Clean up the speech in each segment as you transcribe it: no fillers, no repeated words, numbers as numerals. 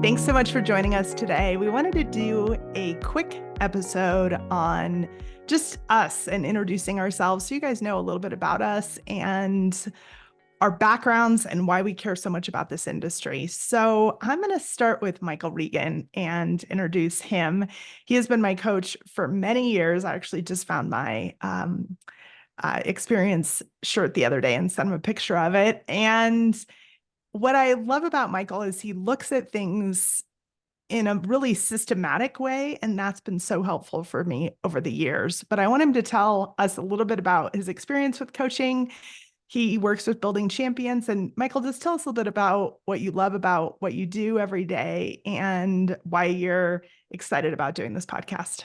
Thanks so much for joining us today. We wanted to do a quick episode on just us and introducing ourselves so you guys know a little bit about us and our backgrounds and why we care so much about this industry. So I'm going to start with Michael Regan and introduce him. He has been my coach for many years. I actually just found my experience shirt the other day and sent him a picture of it. And what I love about Michael is he looks at things in a really systematic way, and that's been so helpful for me over the years. But I want him to tell us a little bit about his experience with coaching. He works with building champions. And Michael, just tell us a little bit about what you love about what you do every day and why you're excited about doing this podcast.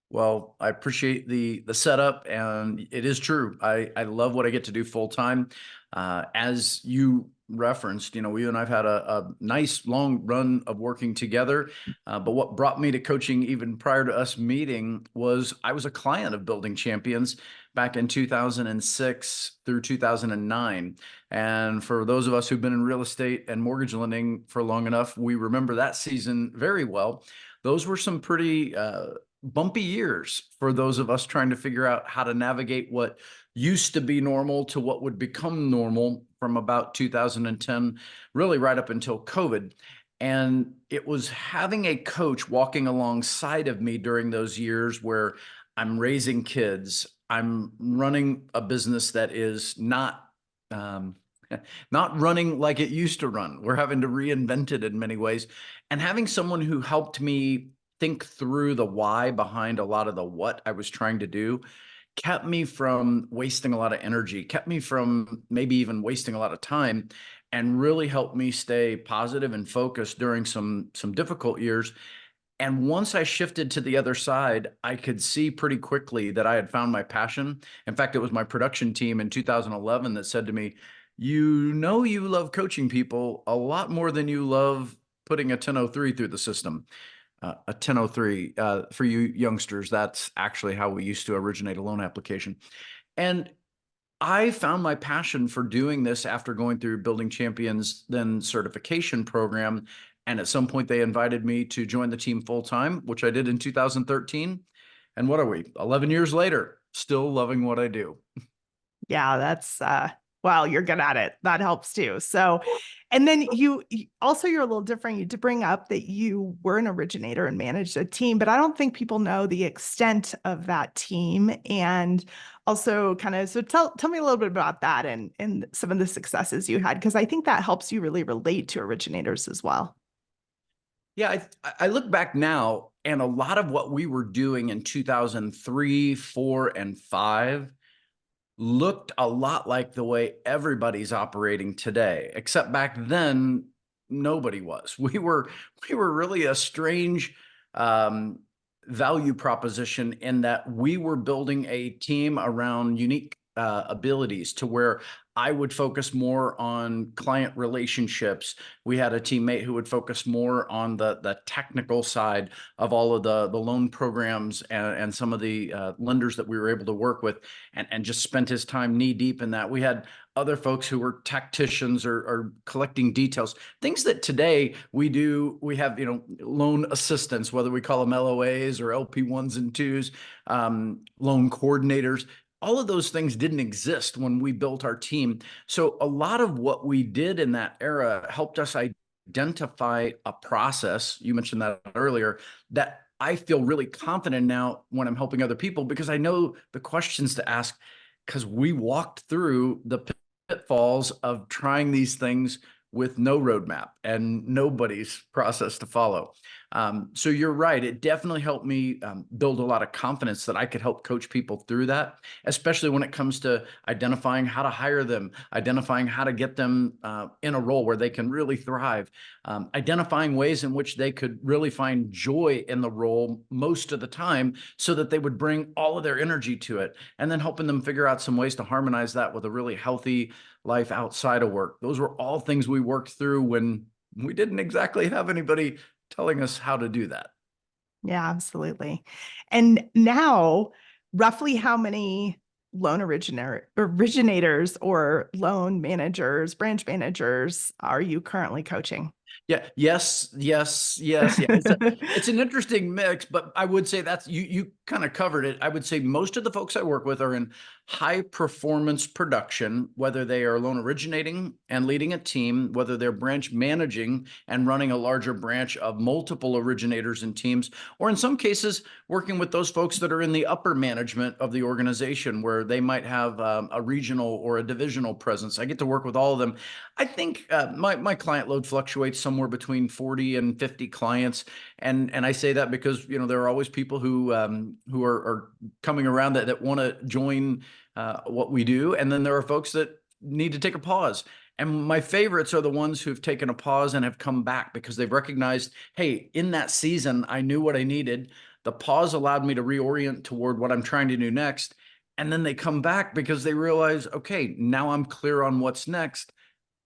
Well, I appreciate the setup, and it is true. I love what I get to do full time. As you referenced, you and I've had a nice long run of working together. But what brought me to coaching even prior to us meeting was I was a client of Building Champions back in 2006 through 2009. And for those of us who've been in real estate and mortgage lending for long enough, we remember that season very well. Those were some pretty bumpy years for those of us trying to figure out how to navigate what used to be normal to what would become normal from about 2010, really right up until COVID. And it was having a coach walking alongside of me during those years where I'm raising kids, I'm running a business that is not running like it used to run. We're having to reinvent it in many ways. And having someone who helped me think through the why behind a lot of the what I was trying to do kept me from wasting a lot of energy, kept me from maybe even wasting a lot of time, and really helped me stay positive and focused during some difficult years. And once I shifted to the other side, I could see pretty quickly that I had found my passion. In fact, it was my production team in 2011 that said to me, you love coaching people a lot more than you love putting a 1003 through the system. A 1003 for you youngsters, that's actually how we used to originate a loan application. And I found my passion for doing this after going through Building Champions then certification program. And at some point they invited me to join the team full time, which I did in 2013. And what are we, 11 years later, still loving what I do. Yeah, that's wow, you're good at it. That helps too. So, and then you also, you're a little different. You did bring up that you were an originator and managed a team, but I don't think people know the extent of that team. And also kind of, so tell me a little bit about that and some of the successes you had, because I think that helps you really relate to originators as well. Yeah, I look back now, and a lot of what we were doing in 2003, 4, and 5 looked a lot like the way everybody's operating today, except back then nobody was. We were really a strange value proposition in that we were building a team around unique abilities to where I would focus more on client relationships. We had a teammate who would focus more on the technical side of all of the loan programs and some of the lenders that we were able to work with, and just spent his time knee deep in that. We had other folks who were tacticians or collecting details, things that today we do. We have, loan assistants, whether we call them LOAs or LP1s and 2s, loan coordinators. All of those things didn't exist when we built our team. So a lot of what we did in that era helped us identify a process, you mentioned that earlier, that I feel really confident now when I'm helping other people, because I know the questions to ask, because we walked through the pitfalls of trying these things with no roadmap and nobody's process to follow. So you're right. It definitely helped me build a lot of confidence that I could help coach people through that, especially when it comes to identifying how to hire them, identifying how to get them in a role where they can really thrive, identifying ways in which they could really find joy in the role most of the time so that they would bring all of their energy to it, and then helping them figure out some ways to harmonize that with a really healthy life outside of work. Those were all things we worked through when we didn't exactly have anybody telling us how to do that. Yeah, absolutely. And now, roughly how many loan originators or loan managers, branch managers are you currently coaching? Yeah. Yes. Yes. Yes. Yeah. It's an interesting mix, but I would say that's you kind of covered it. I would say most of the folks I work with are in high performance production, whether they are loan originating and leading a team, whether they're branch managing and running a larger branch of multiple originators and teams, or in some cases working with those folks that are in the upper management of the organization where they might have a regional or a divisional presence. I get to work with all of them. I think my client load fluctuates somewhere between 40 and 50 clients, and I say that because there are always people who are coming around that want to join what we do, and then there are folks that need to take a pause. And my favorites are the ones who've taken a pause and have come back because they've recognized, hey, in that season, I knew what I needed. The pause allowed me to reorient toward what I'm trying to do next. And then they come back because they realize, okay, now I'm clear on what's next.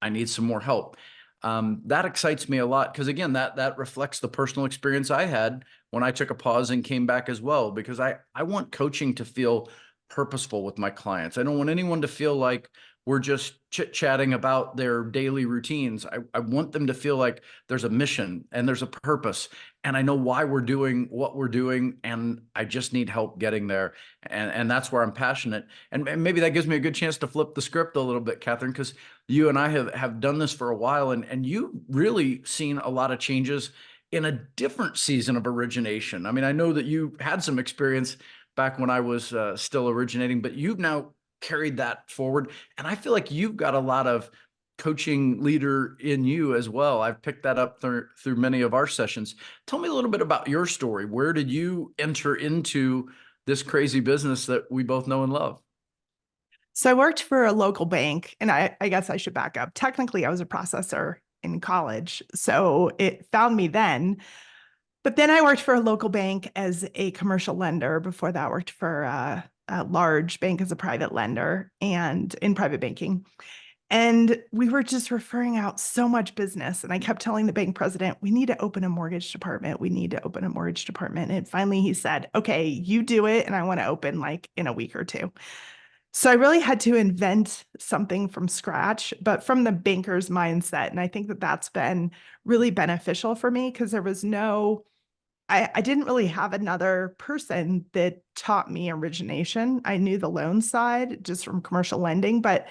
I need some more help. That excites me a lot because again, that reflects the personal experience I had when I took a pause and came back as well. Because I want coaching to feel purposeful with my clients. I don't want anyone to feel like we're just chit-chatting about their daily routines. I want them to feel like there's a mission and there's a purpose, and I know why we're doing what we're doing, and I just need help getting there. And that's where I'm passionate. And maybe that gives me a good chance to flip the script a little bit, Kathryn, because you and I have done this for a while, and you've really seen a lot of changes in a different season of origination. I mean, I know that you had some experience back when I was still originating, but you've now carried that forward. And I feel like you've got a lot of coaching leader in you as well. I've picked that up through many of our sessions. Tell me a little bit about your story. Where did you enter into this crazy business that we both know and love? So I worked for a local bank, and I guess I should back up. Technically, I was a processor in college, so it found me then. But then I worked for a local bank as a commercial lender. Before that, I worked for a large bank as a private lender and in private banking. And we were just referring out so much business. And I kept telling the bank president, we need to open a mortgage department. We need to open a mortgage department. And finally he said, okay, you do it. And I want to open like in a week or two. So I really had to invent something from scratch, but from the banker's mindset. And I think that that's been really beneficial for me because there was I didn't really have another person that taught me origination. I knew the loan side just from commercial lending, but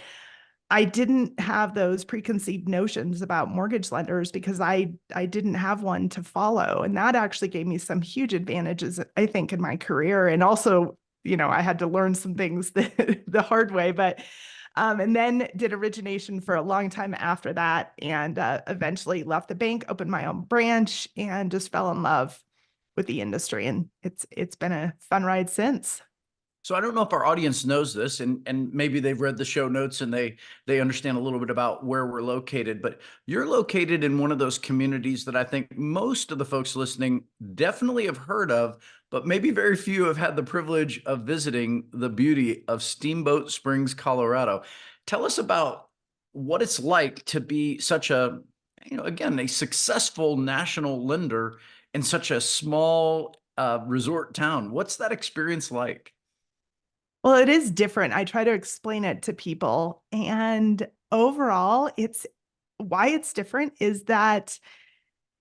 I didn't have those preconceived notions about mortgage lenders because I didn't have one to follow. And that actually gave me some huge advantages, I think, in my career. And also, I had to learn some things the hard way, but and then did origination for a long time after that, and eventually left the bank, opened my own branch, and just fell in love with the industry. And it's been a fun ride since. So I don't know if our audience knows this, and maybe they've read the show notes and they understand a little bit about where we're located, but you're located in one of those communities that I think most of the folks listening definitely have heard of, but maybe very few have had the privilege of visiting the beauty of Steamboat Springs, Colorado. Tell us about what it's like to be such a, again, a successful national lender in such a small resort town. What's that experience like? Well, it is different. I try to explain it to people. And overall, it's why it's different is that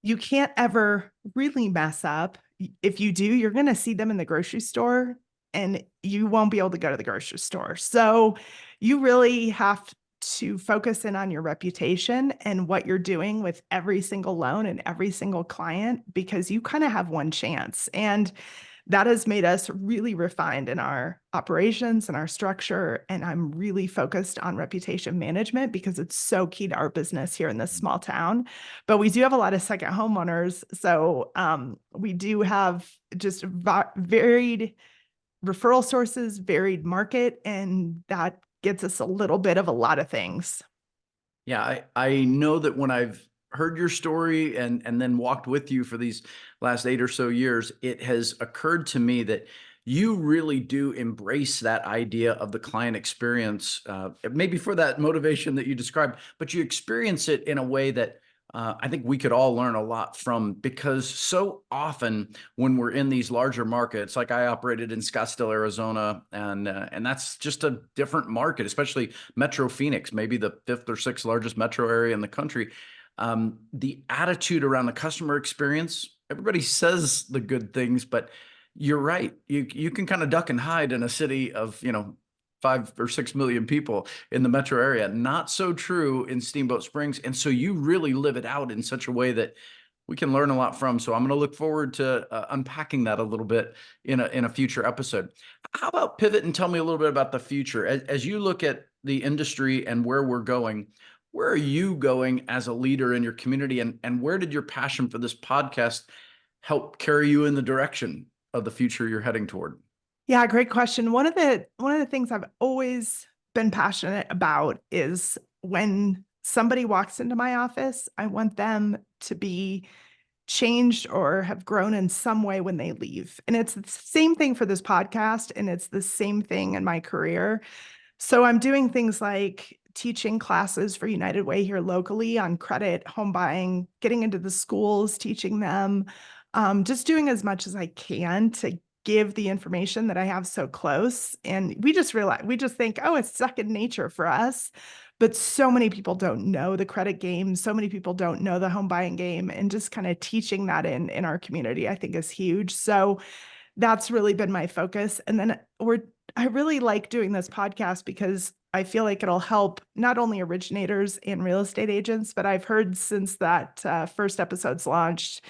you can't ever really mess up. If you do, you're going to see them in the grocery store and you won't be able to go to the grocery store. So you really have to focus in on your reputation and what you're doing with every single loan and every single client because you kind of have one chance. And that has made us really refined in our operations and our structure. And I'm really focused on reputation management because it's so key to our business here in this small town. But we do have a lot of second homeowners. So we do have just varied referral sources, varied market, and that gets us a little bit of a lot of things. Yeah, I know that when I've heard your story and then walked with you for these last 8 or so years, it has occurred to me that you really do embrace that idea of the client experience, maybe for that motivation that you described, but you experience it in a way that I think we could all learn a lot from, because so often when we're in these larger markets, like I operated in Scottsdale, Arizona, and that's just a different market, especially Metro Phoenix, maybe the fifth or sixth largest metro area in the country. The attitude around the customer experience. Everybody says the good things, but you're right. You can kind of duck and hide in a city of 5 or 6 million people in the metro area. Not so true in Steamboat Springs, and so you really live it out in such a way that we can learn a lot from. So I'm going to look forward to unpacking that a little bit in a future episode. How about pivot and tell me a little bit about the future as you look at the industry and where we're going. Where are you going as a leader in your community, and where did your passion for this podcast help carry you in the direction of the future you're heading toward? Yeah, great question. One of the things I've always been passionate about is when somebody walks into my office, I want them to be changed or have grown in some way when they leave. And it's the same thing for this podcast, and it's the same thing in my career. So I'm doing things like teaching classes for United Way here locally on credit, home buying, getting into the schools, teaching them, just doing as much as I can to give the information that I have so close. And we just think, oh, it's second nature for us. But so many people don't know the credit game. So many people don't know the home buying game, and just kind of teaching that in our community, I think is huge. So that's really been my focus. And then I really like doing this podcast because I feel like it'll help not only originators and real estate agents, but I've heard since that first episode's launched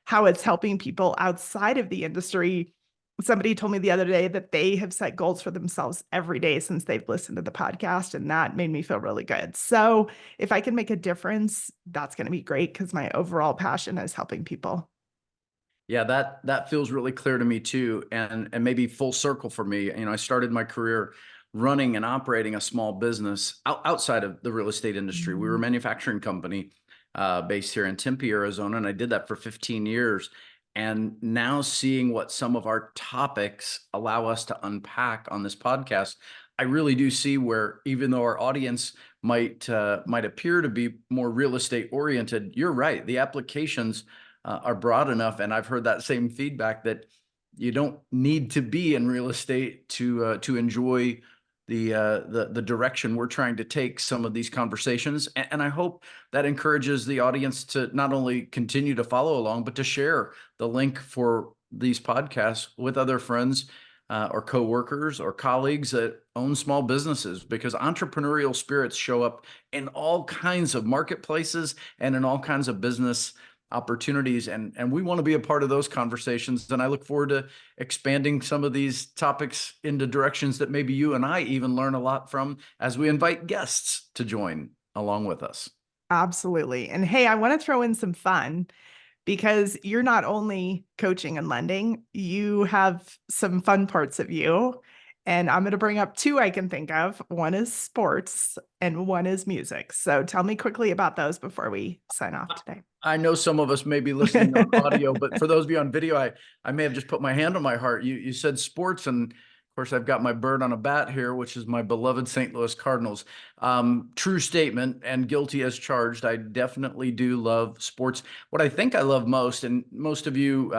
how it's helping people outside of the industry. Somebody told me the other day that they have set goals for themselves every day since they've listened to the podcast, and that made me feel really good. So if I can make a difference, that's going to be great because my overall passion is helping people. Yeah, that feels really clear to me too, and maybe full circle for me. I started my career running and operating a small business outside of the real estate industry. We were a manufacturing company based here in Tempe, Arizona, and I did that for 15 years. And now seeing what some of our topics allow us to unpack on this podcast, I really do see where, even though our audience might appear to be more real estate oriented, you're right. The applications are broad enough, and I've heard that same feedback that you don't need to be in real estate to enjoy the direction we're trying to take some of these conversations. And I hope that encourages the audience to not only continue to follow along, but to share the link for these podcasts with other friends or coworkers or colleagues that own small businesses, because entrepreneurial spirits show up in all kinds of marketplaces and in all kinds of business opportunities, and we want to be a part of those conversations. And I look forward to expanding some of these topics into directions that maybe you and I even learn a lot from as we invite guests to join along with us. Absolutely. And hey, I want to throw in some fun because you're not only coaching and lending, you have some fun parts of you. And I'm going to bring up two I can think of. One is sports and one is music. So tell me quickly about those before we sign off today. I know some of us may be listening on audio, but for those of you on video, I may have just put my hand on my heart. You said sports, and of course I've got my bird on a bat here, which is my beloved St. Louis Cardinals. True statement, and guilty as charged. I definitely do love sports. What I think I love most, and most of you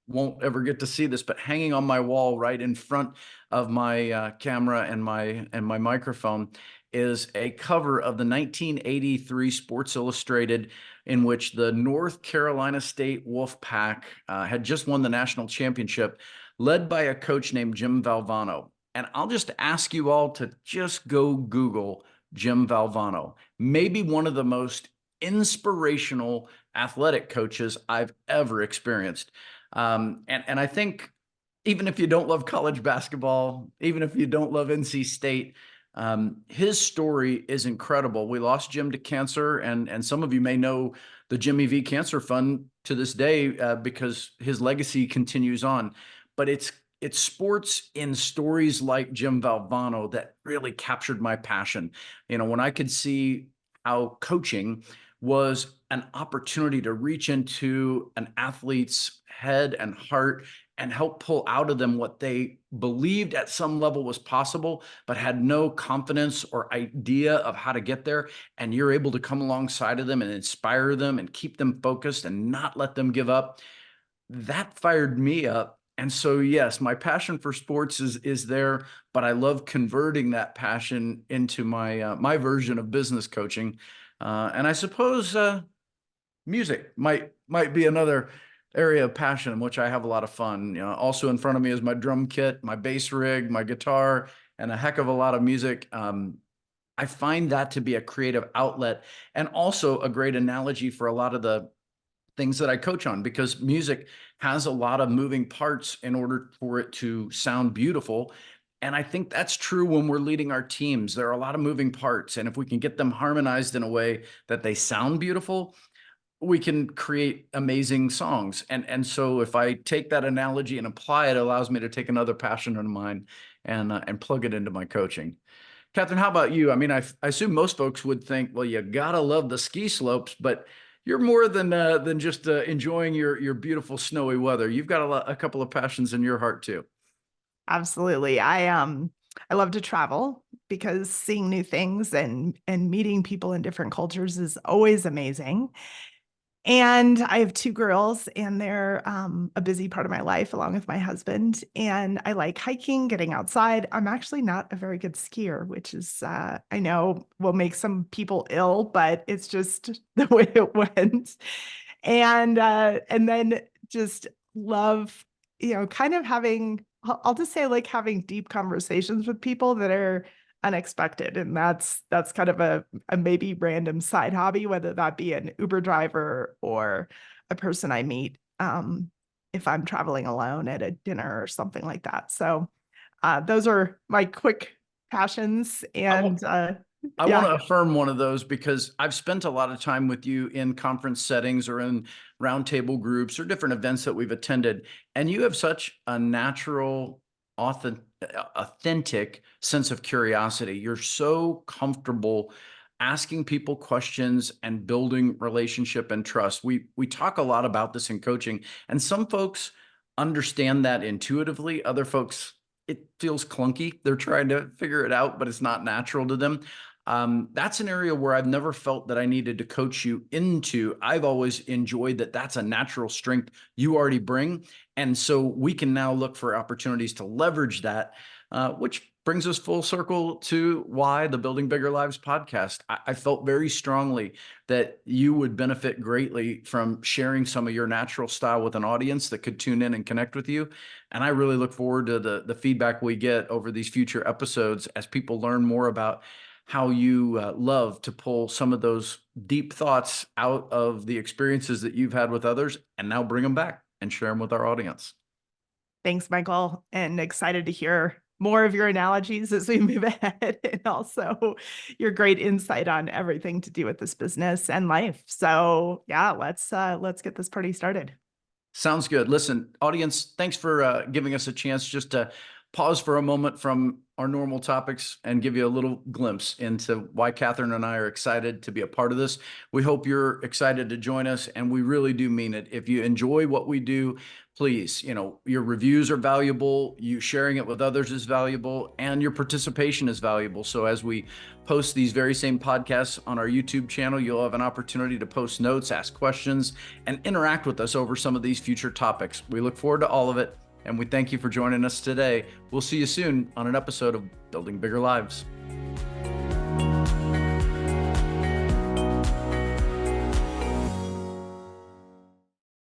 won't ever get to see this, but hanging on my wall right in front of my camera and my microphone is a cover of the 1983 Sports Illustrated, in which the North Carolina State Wolfpack had just won the national championship, led by a coach named Jim Valvano. And I'll just ask you all to just go Google Jim Valvano, maybe one of the most inspirational athletic coaches I've ever experienced. And I think even if you don't love college basketball, even if you don't love NC State, his story is incredible. We lost Jim to cancer, and some of you may know the Jimmy V Cancer Fund to this day because his legacy continues on. But it's sports in stories like Jim Valvano that really captured my passion. When I could see how coaching was an opportunity to reach into an athlete's head and heart and help pull out of them what they believed at some level was possible, but had no confidence or idea of how to get there. And you're able to come alongside of them and inspire them and keep them focused and not let them give up. That fired me up. And so, yes, my passion for sports is there, but I love converting that passion into my version of business coaching. And I suppose music might be another area of passion in which I have a lot of fun. You know, also in front of me is my drum kit, my bass rig, my guitar, and a heck of a lot of music. I find that to be a creative outlet and also a great analogy for a lot of the things that I coach on, because music has a lot of moving parts in order for it to sound beautiful. And I think that's true when we're leading our teams. There are a lot of moving parts. And if we can get them harmonized in a way that they sound beautiful, we can create amazing songs. And so if I take that analogy and apply it, it allows me to take another passion of mine and plug it into my coaching. Kathryn, how about you? I mean, I assume most folks would think, well, you gotta love the ski slopes, but you're more than just enjoying your beautiful snowy weather. You've got a couple of passions in your heart too. Absolutely. I love to travel because seeing new things and meeting people in different cultures is always amazing. And I have two girls, and they're a busy part of my life along with my husband. And I like hiking, getting outside. I'm actually not a very good skier, which is, I know will make some people ill, but it's just the way it went. And then just love, kind of having, I'll just say, like, having deep conversations with people that are unexpected. And that's kind of a maybe random side hobby, whether that be an Uber driver or a person I meet if I'm traveling alone at a dinner or something like that. So those are my quick passions. And I want yeah. to affirm one of those because I've spent a lot of time with you in conference settings or in roundtable groups or different events that we've attended. And you have such a natural, authentic sense of curiosity. You're so comfortable asking people questions and building relationship and trust. We talk a lot about this in coaching, and some folks understand that intuitively. Other folks, it feels clunky. They're trying to figure it out, but it's not natural to them. That's an area where I've never felt that I needed to coach you into. I've always enjoyed that that's a natural strength you already bring. And so we can now look for opportunities to leverage that, which brings us full circle to why the Building Bigger Lives podcast. I felt very strongly that you would benefit greatly from sharing some of your natural style with an audience that could tune in and connect with you. And I really look forward to the feedback we get over these future episodes as people learn more about how you love to pull some of those deep thoughts out of the experiences that you've had with others and now bring them back and share them with our audience. Thanks, Michael, and excited to hear more of your analogies as we move ahead, and also your great insight on everything to do with this business and life. So yeah, let's get this party started. Sounds good. Listen, audience, thanks for giving us a chance just to pause for a moment from our normal topics and give you a little glimpse into why Kathryn and I are excited to be a part of this. We hope you're excited to join us, and we really do mean it. If you enjoy what we do, please, your reviews are valuable, you sharing it with others is valuable, and your participation is valuable. So as we post these very same podcasts on our YouTube channel, you'll have an opportunity to post notes, ask questions, and interact with us over some of these future topics. We look forward to all of it. And we thank you for joining us today. We'll see you soon on an episode of Building Bigger Lives.